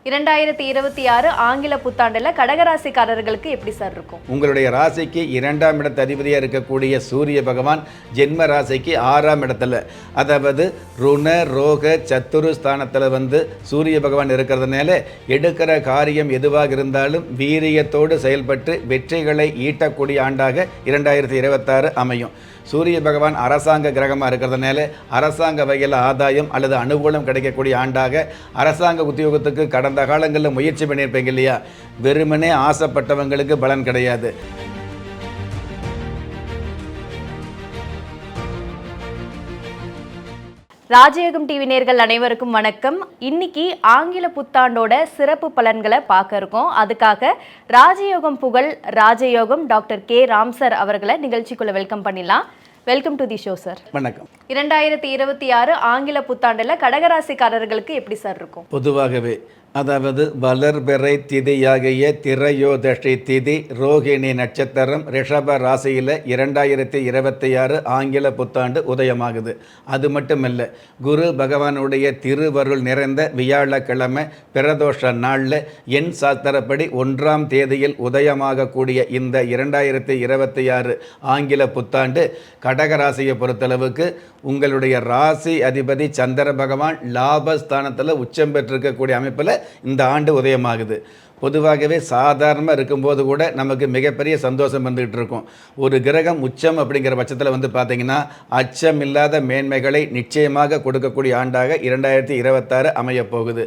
2026 ஆங்கில புத்தாண்டுல கடகராசிக்காரர்களுக்கு எப்படி சார் இருக்கும்? உங்களுடைய ராசிக்கு 2ஆம் இடத்து அதிபதியாக இருக்கக்கூடிய சூரிய பகவான் ஜென்ம ராசிக்கு 6ஆம் இடத்துல, அதாவது ருண ரோக சத்துரு ஸ்தானத்தில் சூரிய பகவான் இருக்கிறதுனால எடுக்கிற காரியம் எதுவாக இருந்தாலும் வீரியத்தோடு செயல்பட்டு வெற்றிகளை ஈட்டக்கூடிய ஆண்டாக 2026 அமையும். சூரிய பகவான் அரசாங்க கிரகமாக இருக்கிறதுனால அரசாங்க வகையில் ஆதாயம் அல்லது அனுகூலம் கிடைக்கக்கூடிய ஆண்டாக, அரசாங்க உத்தியோகத்துக்கு கடந்த காலங்களில் முயற்சி பண்ணியிருப்பீங்க இல்லையா, வெறுமனே ஆசைப்பட்டவங்களுக்கு பலன் கிடையாது. ராஜயோகம் டிவி நேயர்கள் அனைவருக்கும் வணக்கம். இன்னைக்கு ஆங்கில புத்தாண்டோட சிறப்பு பலன்களை பார்க்க இருக்கோம். அதுக்காக ராஜயோகம் புகழ் ராஜயோகம் டாக்டர் கே ராம் சார் அவர்களை நிகழ்ச்சிக்குள்ள வெல்கம் பண்ணிடலாம். Welcome to the show sir. வணக்கம். 2026 ஆங்கில புத்தாண்டுல கடகராசிக்காரர்களுக்கு எப்படி சார் இருக்கும்? பொதுவாகவே அதாவது வளர்பிறை திதியாகிய திரையோதசி திதி ரோகிணி நட்சத்திரம் ரிஷப ராசியில் 2026 ஆங்கில புத்தாண்டு உதயமாகுது. அது மட்டுமல்ல, குரு பகவானுடைய திருவருள் நிறைந்த வியாழக்கிழமை பிரதோஷ நாளில் எண் சாஸ்திரப்படி 1ஆம் தேதியில் உதயமாகக்கூடிய இந்த 2026 ஆங்கில புத்தாண்டு கடகராசியை பொறுத்தளவுக்கு உங்களுடைய ராசி அதிபதி சந்திர பகவான் லாபஸ்தானத்தில் உச்சம் பெற்றிருக்கக்கூடிய அமைப்பில் இந்த ஆண்டு உதயமாகுது. பொதுவாகவே சாதாரணமாக இருக்கும்போது கூட நமக்கு மிகப்பெரிய சந்தோஷம் வந்துகிட்டு இருக்கும். ஒரு கிரகம் உச்சம் அப்படிங்கிற பட்சத்தில் பார்த்தீங்கன்னா அச்சம் இல்லாத மேன்மைகளை நிச்சயமாக கொடுக்கக்கூடிய ஆண்டாக 2026 அமையப்போகுது.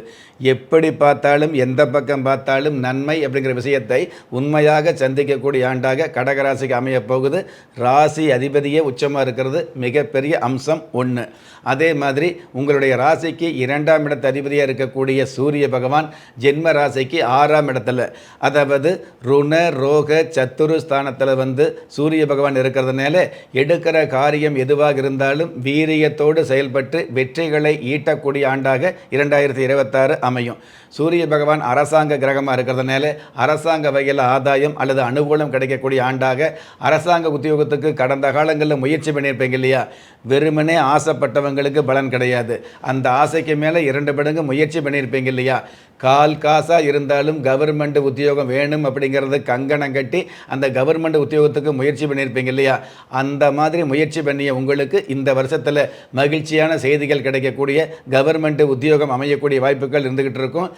எப்படி பார்த்தாலும் எந்த பக்கம் பார்த்தாலும் நன்மை அப்படிங்கிற விஷயத்தை உண்மையாக சந்திக்கக்கூடிய ஆண்டாக கடகராசிக்கு அமையப்போகுது. ராசி அதிபதியே உச்சமாக இருக்கிறது மிகப்பெரிய அம்சம் ஒன்று. அதே மாதிரி உங்களுடைய ராசிக்கு 2ஆம் இடத்து அதிபதியாக இருக்கக்கூடிய சூரிய பகவான் ஜென்ம ராசிக்கு 6ஆம் இடத்துல, அதாவது ருண ரோக சத்துரு ஸ்தானத்தில் சூரிய பகவான் இருக்கிறதுனால எடுக்கிற காரியம் எதுவாக இருந்தாலும் வீரியத்தோடு செயல்பட்டு வெற்றிகளை ஈட்டக்கூடிய ஆண்டாக 2026 அமையும். சூரிய பகவான் அரசாங்க கிரகமாக இருக்கிறதுனால அரசாங்க வகையில் ஆதாயம் அல்லது அனுகூலம் கிடைக்கக்கூடிய ஆண்டாக, அரசாங்க உத்தியோகத்துக்கு கடந்த காலங்களில் முயற்சி பண்ணியிருப்பீங்க இல்லையா, வெறுமனே ஆசைப்பட்டவங்களுக்கு பலன் கிடையாது. அந்த ஆசைக்கு மேலே 2 மடங்கு முயற்சி பண்ணியிருப்பீங்க இல்லையா, கால் காசாக இருந்தாலும் கவர்மெண்ட் உத்தியோகம் வேணும் அப்படிங்கிறது கங்கணம் கட்டி அந்த கவர்மெண்ட் உத்தியோகத்துக்கு முயற்சி பண்ணியிருப்பீங்க இல்லையா, அந்த மாதிரி முயற்சி பண்ணிய உங்களுக்கு இந்த வருஷத்தில் மகிழ்ச்சியான செய்திகள் கிடைக்கக்கூடிய கவர்மெண்ட் உத்தியோகம் அமையக்கூடிய வாய்ப்புகள் இருந்துக்கிட்டு இருக்கும்.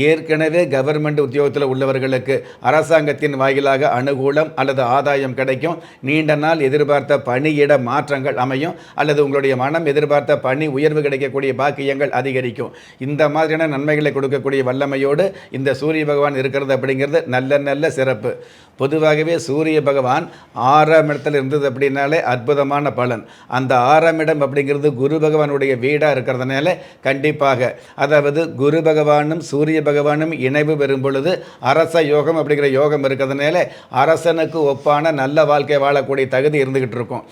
ஏற்கனவே கவர்மெண்ட் உத்தியோகத்தில் உள்ளவர்களுக்கு அரசாங்கத்தின் வாயிலாக அனுகூலம் அல்லது ஆதாயம் கிடைக்கும். நீண்ட நாள் எதிர்பார்த்த பணியிட மாற்றங்கள் அமையும் அல்லது உங்களுடைய மனம் எதிர்பார்த்த பணி உயர்வு கிடைக்கக்கூடிய பாக்கியங்கள் அதிகரிக்கும். இந்த மாதிரியான நன்மைகளை கொடுக்கக்கூடிய வல்லமையோடு இந்த சூரிய பகவான் இருக்கிறது அப்படிங்கிறது நல்ல சிறப்பு. பொதுவாகவே சூரிய பகவான் 6ஆம் இடத்துல இருந்தது அப்படின்னாலே அற்புதமான பலன். அந்த 6ஆம் இடம் அப்படிங்கிறது குரு பகவானுடைய வீடாக இருக்கிறதுனால கண்டிப்பாக, அதாவது குரு பகவானும் சூரிய பகவானும் இணைவு பெறும் பொழுது அரச யோகம் அப்படிங்கிற யோகம் இருக்கிறதுனால அரசனுக்கு ஒப்பான நல்ல வாழ்க்கை வாழக்கூடிய தகுதி இருந்துக்கிட்டு இருக்கும்.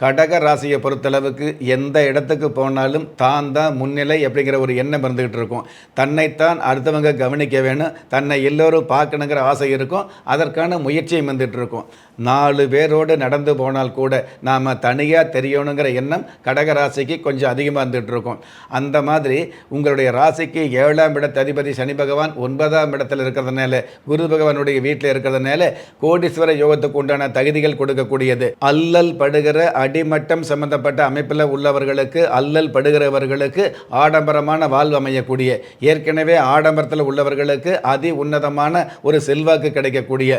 கடக ராசியை பொறுத்தளவுக்கு எந்த இடத்துக்கு போனாலும் தான் முன்னிலை அப்படிங்கிற ஒரு எண்ணம் இருந்துக்கிட்டு இருக்கும். தன்னைத்தான் அடுத்தவங்க கவனிக்க வேணும், தன்னை எல்லோரும் பார்க்கணுங்கிற ஆசை இருக்கும். அதற்கான முயற்சியும் வந்துட்டு இருக்கும். 4 பேரோடு நடந்து போனால் கூட நாம் தனியாக தெரியணுங்கிற எண்ணம் கடகராசிக்கு கொஞ்சம் அதிகமாக இருந்துகிட்டு இருக்கும். அந்த மாதிரி உங்களுடைய ராசிக்கு 7ஆம் இடத்து அதிபதி சனி பகவான் 9ஆம் இடத்துல இருக்கிறதுனால, குரு பகவானுடைய வீட்டில் இருக்கிறதுனால கோடீஸ்வர யோகத்துக்கு உண்டான தகுதிகள் கொடுக்கக்கூடியது. அல்லல் படுகிற அடிமட்டம் சம்பந்தப்பட்ட அமைப்பில் உள்ளவர்களுக்கு, அல்லல் படுகிறவர்களுக்கு ஆடம்பரமான வாழ்வு அமையக்கூடிய, ஏற்கனவே ஆடம்பரத்தில் உள்ளவர்களுக்கு அதி உன்னதமான ஒரு செல்வாக்கு கிடைக்கக்கூடிய,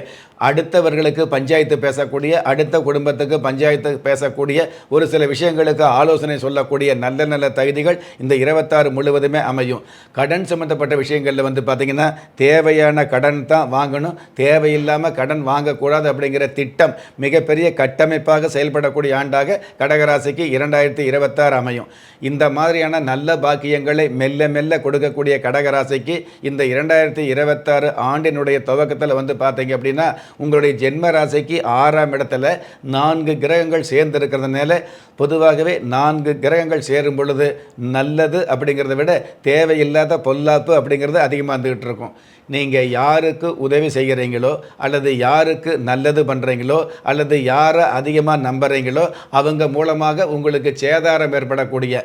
அடுத்தவர்களுக்கு பஞ்சாயத்து பேசக்கூடிய, அடுத்த குடும்பத்துக்கு பஞ்சாயத்து பேசக்கூடிய, ஒரு சில விஷயங்களுக்கு ஆலோசனை சொல்லக்கூடிய நல்ல தகுதிகள் இந்த 26 முழுவதுமே அமையும். கடன் சம்பந்தப்பட்ட விஷயங்களில் பார்த்தீங்கன்னா தேவையான கடன் தான் வாங்கணும், தேவையில்லாமல் கடன் வாங்கக்கூடாது அப்படிங்கிற திட்டம் மிகப்பெரிய கட்டமைப்பாக செயல்படக்கூடிய ஆண்டாக கடகராசிக்கு 2026 அமையும். இந்த மாதிரியான நல்ல பாக்கியங்களை மெல்ல கொடுக்கக்கூடிய கடகராசிக்கு இந்த 2026 ஆண்டினுடைய துவக்கத்தில் பார்த்தீங்க அப்படின்னா உங்களுடைய ஜென்ம ராசிக்கு 6ஆம் இடத்துல 4 கிரகங்கள் சேர்ந்து இருக்கிறதுனால, பொதுவாகவே 4 கிரகங்கள் சேரும் பொழுது நல்லது அப்படிங்கிறத விட தேவையில்லாத பொல்லாப்பு அப்படிங்கிறது அதிகமாக இருந்துகிட்டு இருக்கும். நீங்கள் யாருக்கு உதவி செய்கிறீங்களோ அல்லது யாருக்கு நல்லது பண்ணுறீங்களோ அல்லது யாரை அதிகமாக நம்புறீங்களோ அவங்க மூலமாக உங்களுக்கு சேதாரம் ஏற்படக்கூடிய,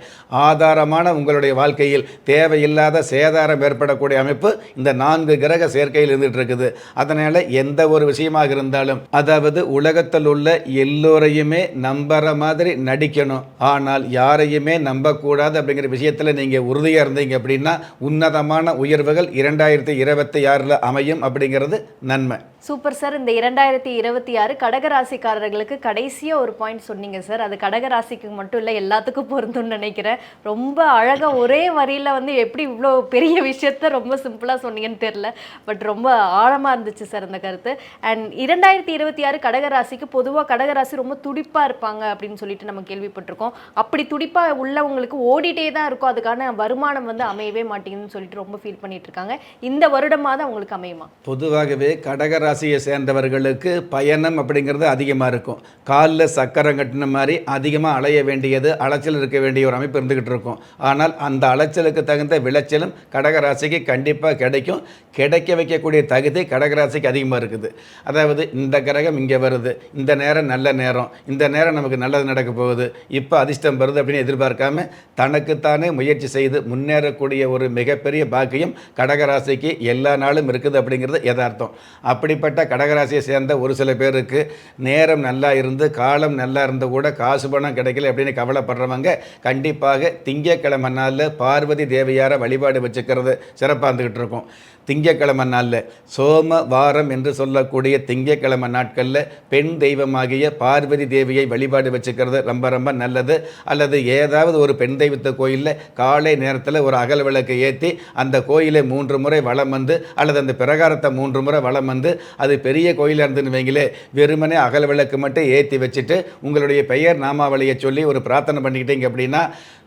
ஆதாரமான உங்களுடைய வாழ்க்கையில் தேவையில்லாத சேதாரம் ஏற்படக்கூடிய அமைப்பு இந்த 4 கிரக சேர்க்கையில் இருந்துட்டு இருக்குது. அதனால் எந்த ஒரு விஷயமாக இருந்தாலும், அதாவது உலகத்தில் உள்ள எல்லோரையுமே நம்புற மாதிரி நடிக்கணும், ஆனால் யாரையுமே நம்பக்கூடாது அப்படிங்கிற விஷயத்தில் நீங்கள் உறுதியாக இருந்தீங்க அப்படின்னா உன்னதமான உயர்வுகள் 2026 அமையும் அப்படிங்கிறது நன்மை. Super sir. இந்த 2026 கடகராசிக்காரர்களுக்கு கடைசியாக ஒரு பாயிண்ட் சொன்னீங்க சார். அது கடகராசிக்கு மட்டும் இல்லை, எல்லாத்துக்கும் பொருந்தும்னு நினைக்கிறேன். ரொம்ப அழகாக ஒரே வரியில் எப்படி இவ்வளோ பெரிய விஷயத்த ரொம்ப சிம்பிளாக சொன்னீங்கன்னு தெரில, பட் ரொம்ப ஆழமாக இருந்துச்சு சார் அந்த கருத்து. அண்ட் 2026 கடகராசிக்கு பொதுவாக கடகராசி ரொம்ப துடிப்பாக இருப்பாங்க அப்படின்னு சொல்லிட்டு நம்ம கேள்விப்பட்டிருக்கோம். அப்படி துடிப்பாக உள்ளவங்களுக்கு ஓடிட்டே தான் இருக்கும், அதுக்கான வருமானம் அமையவே மாட்டேங்குதுன்னு சொல்லிட்டு ரொம்ப ஃபீல் பண்ணிட்டு இருக்காங்க. இந்த வருடமாக தான் உங்களுக்கு அமையுமா? பொதுவாகவே கடகராசியை சேர்ந்தவர்களுக்கு பயணம் அப்படிங்கிறது அதிகமாக இருக்கும். காலில் சக்கரம் கட்டின மாதிரி அதிகமாக அலைய வேண்டியது, அலைச்சல் இருக்க வேண்டிய ஒரு அமைப்பு இருந்துக்கிட்டு இருக்கும். ஆனால் அந்த அலைச்சலுக்கு தகுந்த விளைச்சலும் கடகராசிக்கு கண்டிப்பாக கிடைக்கும். கிடைக்க வைக்கக்கூடிய தகுதி கடகராசிக்கு அதிகமாக இருக்குது. அதாவது இந்த கிரகம் இங்கே வருது, இந்த நேரம் நல்ல நேரம், இந்த நேரம் நமக்கு நல்லது நடக்க போகுது, இப்போ அதிர்ஷ்டம் வருது அப்படின்னு எதிர்பார்க்காம தனக்குத்தானே முயற்சி செய்து முன்னேறக்கூடிய ஒரு மிகப்பெரிய பாக்கியம் கடகராசிக்கு எல்லா நாளும் இருக்குது அப்படிங்கிறது யதார்த்தம். அப்படிப்பட்ட கடகராசியை சேர்ந்த ஒரு சில பேருக்கு நேரம் நல்லா இருந்து காலம் நல்லா இருந்து கூட காசு பணம் கிடைக்கல அப்படின்னு கவலைப்படுறவங்க கண்டிப்பாக திங்கட்கிழமை நாளில் பார்வதி தேவியாரை வழிபாடு வச்சுக்கிறது சிறப்பாக இருந்துக்கிட்டு இருக்கும். திங்கட்கிழமை நாளில் சோம வாரம் என்று சொல்லக்கூடிய திங்கட்கிழமை நாட்களில் பெண் தெய்வமாகிய பார்வதி தேவியை வழிபாடு வச்சுக்கிறது ரொம்ப ரொம்ப நல்லது. அல்லது ஏதாவது ஒரு பெண் தெய்வத்தை கோயிலில் காலை நேரத்தில் ஒரு அகல் விளக்கு ஏற்றி அந்த கோயிலை 3 முறை வலம் வந்து, அல்லது அந்த பிரகாரத்தை 3 முறை வலம் வந்து, அது பெரிய கோயிலாக இருந்துன்னு வைங்களே, வெறுமனே அகல் விளக்கு மட்டும் ஏற்றி வச்சுட்டு உங்களுடைய பெயர் நாமாவளியை சொல்லி ஒரு பிரார்த்தனை பண்ணிக்கிட்டீங்க அப்படின்னா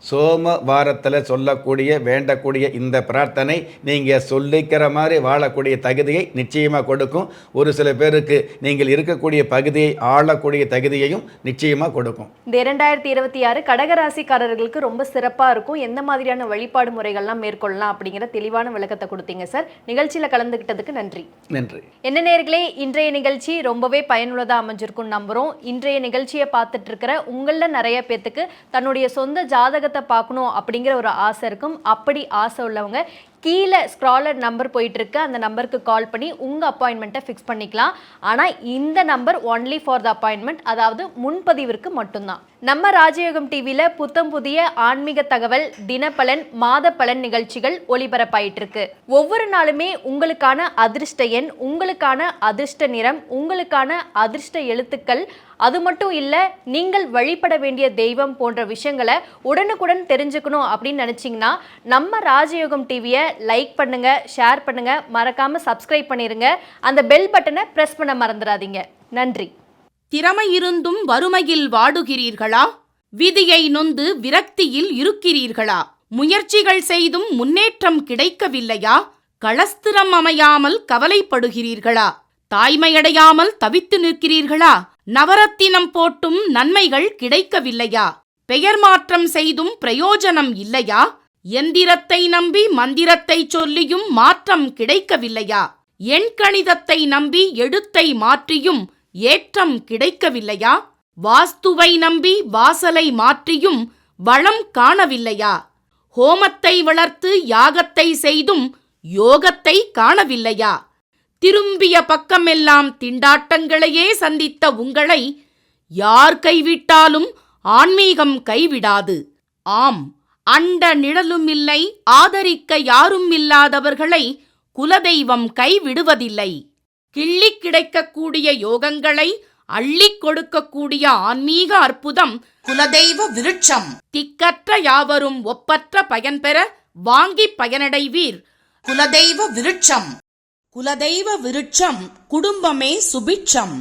சோம வாரத்தில் சொல்லக்கூடிய வேண்டக்கூடிய இந்த பிரார்த்தனை நீங்கள் சொல்லிக்கிற மாதிரி வாழக்கூடிய தகுதியை நிச்சயமாக கொடுக்கும். ஒரு சில பேருக்கு நீங்கள் இருக்கக்கூடிய பகுதியை ஆளக்கூடிய தகுதியையும் நிச்சயமாக கொடுக்கும். இந்த 2026 கடகராசிக்காரர்களுக்கு ரொம்ப சிறப்பாக இருக்கும். எந்த மாதிரியான வழிபாடு முறைகள்லாம் மேற்கொள்ளலாம் அப்படிங்கிற தெளிவான விளக்கத்தை கொடுத்தீங்க சார். நிகழ்ச்சியில் கலந்துக்கிட்டதுக்கு நன்றி. நன்றி. என்ன நேயர்களே, இன்றைய நிகழ்ச்சி ரொம்பவே பயனுள்ளதாக அமைஞ்சிருக்கும்னு நம்புகிறோம். இன்றைய நிகழ்ச்சியை பார்த்துட்டு இருக்கிற உங்களில் நிறைய பேத்துக்கு தன்னுடைய சொந்த ஜாதகத்தை பார்க்கணும் அப்படிங்கிற ஒரு ஆசை இருக்கும். அப்படி ஆசை உள்ளவங்க கீழே ஸ்க்ராலர் நம்பர் போயிட்டு இருக்கு, அந்த நம்பருக்கு கால் பண்ணி உங்கள் அப்பாயின்மெண்ட்டை ஃபிக்ஸ் பண்ணிக்கலாம். ஆனால் இந்த number only for the appointment, அதாவது முன்பதிவிற்கு மட்டும்தான். நம்ம ராஜயோகம் டிவியில் புத்தம் புதிய ஆன்மீக தகவல், தினப்பலன், மாத பலன் நிகழ்ச்சிகள் ஒளிபரப்பாயிட்டு இருக்கு. ஒவ்வொரு நாளுமே உங்களுக்கான அதிர்ஷ்ட எண், உங்களுக்கான அதிர்ஷ்ட நிறம், உங்களுக்கான அதிர்ஷ்ட எழுத்துக்கள், அது மட்டும் இல்லை நீங்கள் வழிபட வேண்டிய தெய்வம் போன்ற விஷயங்களை உடனுக்குடன் தெரிஞ்சுக்கணும் அப்படின்னு நினச்சிங்கன்னா நம்ம ராஜயோகம் டிவியை லைக் பண்ணுங்க, ஷேர் பண்ணுங்க, மறக்காம சப்ஸ்கிரைப் பண்ணிருங்க. அந்த பெல் பட்டனை பிரஸ் பண்ண மறந்துடாதீங்க. நன்றி. திறமை இருந்தும் வறுமையில் வாடுகிறீர்களா? விதியை நொந்து விரக்தியில் இருக்கிறீர்களா? முயற்சிகள் செய்தும் முன்னேற்றம் கிடைக்கவில்லையா? களஸ்திரம் அமையாமல் கவலைப்படுகிறீர்களா? தாய்மையடையாமல் தவித்து நிற்கிறீர்களா? நவரத்தினம் போட்டும் நன்மைகள் கிடைக்கவில்லையா? பெயர் மாற்றம் செய்தும் பிரயோஜனம் இல்லையா? எந்திரத்தை நம்பி மந்திரத்தை சொல்லியும் மாற்றம் கிடைக்கவில்லையா? எண்கணிதத்தை நம்பி எழுத்தை மாற்றியும் ஏற்றம் கிடைக்கவில்லையா? வாஸ்துவை நம்பி வாசலை மாற்றியும் வளம் காணவில்லையா? ஹோமத்தை வளர்த்து யாகத்தை செய்தும் யோகத்தை காணவில்லையா? திரும்பிய பக்கமெல்லாம் திண்டாட்டங்களையே சந்தித்த உங்களை யார் கைவிட்டாலும் ஆன்மீகம் கைவிடாது. ஆம், அண்ட நிழலும் இல்லை, ஆதரிக்க யாரும் இல்லாதவர்களை குலதெய்வம் கைவிடுவதில்லை. கிள்ளி கிடைக்கக்கூடிய யோகங்களை அள்ளிக் கொடுக்கக்கூடிய ஆன்மீக அற்புதம் குலதெய்வ விருட்சம். திக்கற்ற யாவரும் ஒப்பற்ற பயன்பெற வாங்கி பயனடைவீர். குலதெய்வ விருட்சம். குலதெய்வ விருட்சம் குடும்பமே சுபிட்சம்.